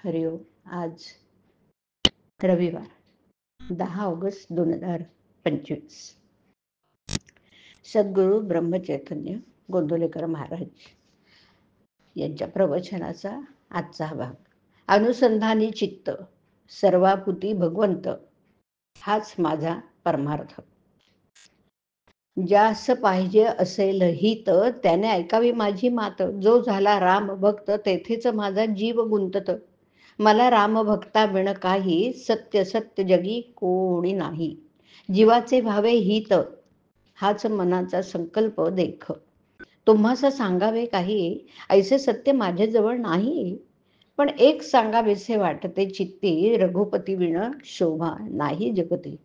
हरिओम. आज रविवार 10 ऑगस्ट 2025. सद्गुरू ब्रह्मचैतन्य गोंदवलेकर महाराज यांच्या प्रवचनाचा आजचा भाग. अनुसंधानी चित्त सर्वाभूती भगवंत हाच माझा परमार्थ. ज्यास पाहिजे असेल हित त्याने ऐकावी माझी मात. जो झाला राम भक्त तेथेच माझा जीव गुंतत. मला राम भक्ता बिन काही सत्य सत्य जगी कोणी नाही. जीवाचे भावे हित हाच मनाचा संकल्प देख. तुम्हास सांगावे काही ऐसे सत्य माझ्याजवळ नाही. पण एक सांगावेसे वाटते चित्ती रघुपती विण शोभा नाही जगती.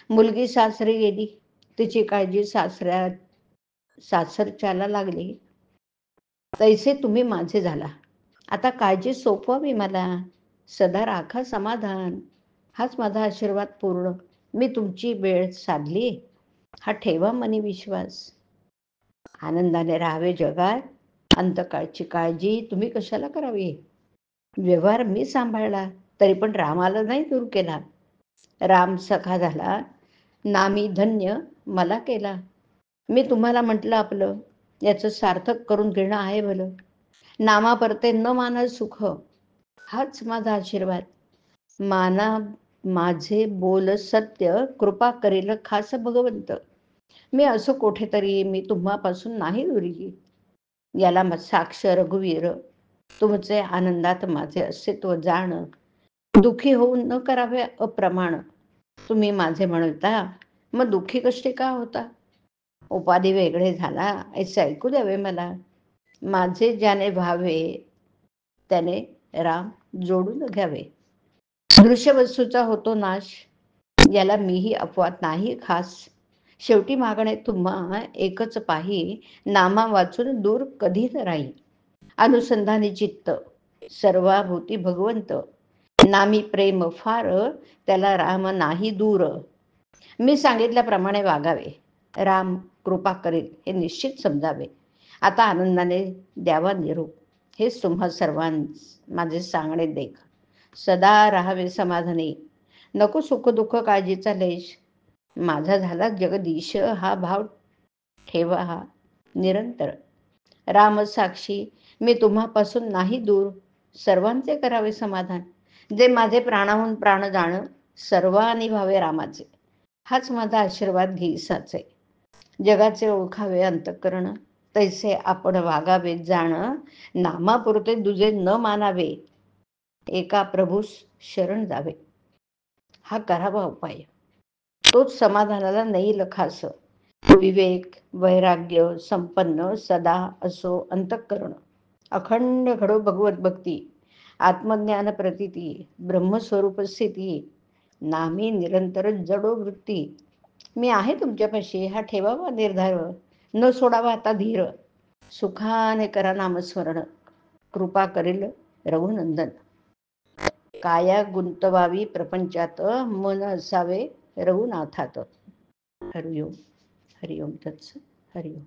मुलगी सासरी गेली तिची काळजी सासरच्याला लागली. तैसे तुम्ही माझे झाला आता काळजी सोपवावी मला. सदा राखा समाधान हाच माझा आशीर्वाद पूर्ण. मी तुमची वेळ साधली हा ठेवा मनी विश्वास. आनंदाने राहावे जगात अंतकाळची काळजी तुम्ही कशाला करावी. व्यवहार मी सांभाळला तरी पण रामाला नाही दूर केला. राम सखा झाला नामी धन्य मला केला. मी तुम्हाला म्हटलं आपलं याचं सार्थक करून घेणं आहे भलं. नामा परते न माना सुख हाच माझा आशीर्वाद. माना माझे बोल सत्य कृपा करेल खास भगवंत. मी असो कोठेतरी मी तुम्हापासून नाही दुरी. याला साक्ष रघुवीर तुमचे आनंदात माझे अस्तित्व जाण. दुखी होऊन न करावे अप्रमाण. तुम्ही माझे म्हणता मग दुःखी कष्टी का होता. उपाधी वेगळे झाला ऐसे ऐकू द्यावे मला. माझे ज्याने भावे त्याने राम जोडून घ्यावे. दृश्य वस्तूचा होतो नाश याला मीही अपवाद नाही खास. शेवटी मागणे तुम्हा एकच पाही नामा वाचून दूर कधी राही. अनुसंधानी चित्त सर्वाभूती भगवंत नामी प्रेम फार त्याला राम नाही दूर. मी सांगितल्याप्रमाणे वागावे राम कृपा करेल हे निश्चित समजावे. आता आनंदाने द्यावा निरोप हेच तुम्हा सर्वांस माझे सांगणे देख. सदा राहावे समाधानी नको सुख दुःख काळजीचा लेश. माझा झाला जगदीश हा भाव ठेवा हा निरंतर. राम साक्षी मी तुम्हापासून नाही दूर. सर्वांचे करावे समाधान जे माझे प्राणाहून प्राण जाण. सर्वांनी भावे रामाचे हाच माझा आशीर्वाद घेईसाचे. जगाचे ओळखावे अंतःकरण तैसे आपण वागावे जाण. नामापुरते दुजे न मानावे एका प्रभूस शरण जावे. हा करावा उपाय तोच समाधानाला नेईल खास. विवेक वैराग्य संपन्न सदा असो अंतःकरण. अखंड घडो भगवत भक्ती आत्मज्ञान प्रतीती ब्रह्मस्वरूप स्थिती. नामी निरंतर जडो वृत्ती. मी आहे तुमच्यापाशी हा ठेवावा निर्धार. न सोडावा आता धीर. सुखाने करा नामस्मरण कृपा करेल रघुनंदन. काया गुंतवावी प्रपंचात मन असावे रघुनाथात. हरिओम हरिओम तत्सत हरिओम.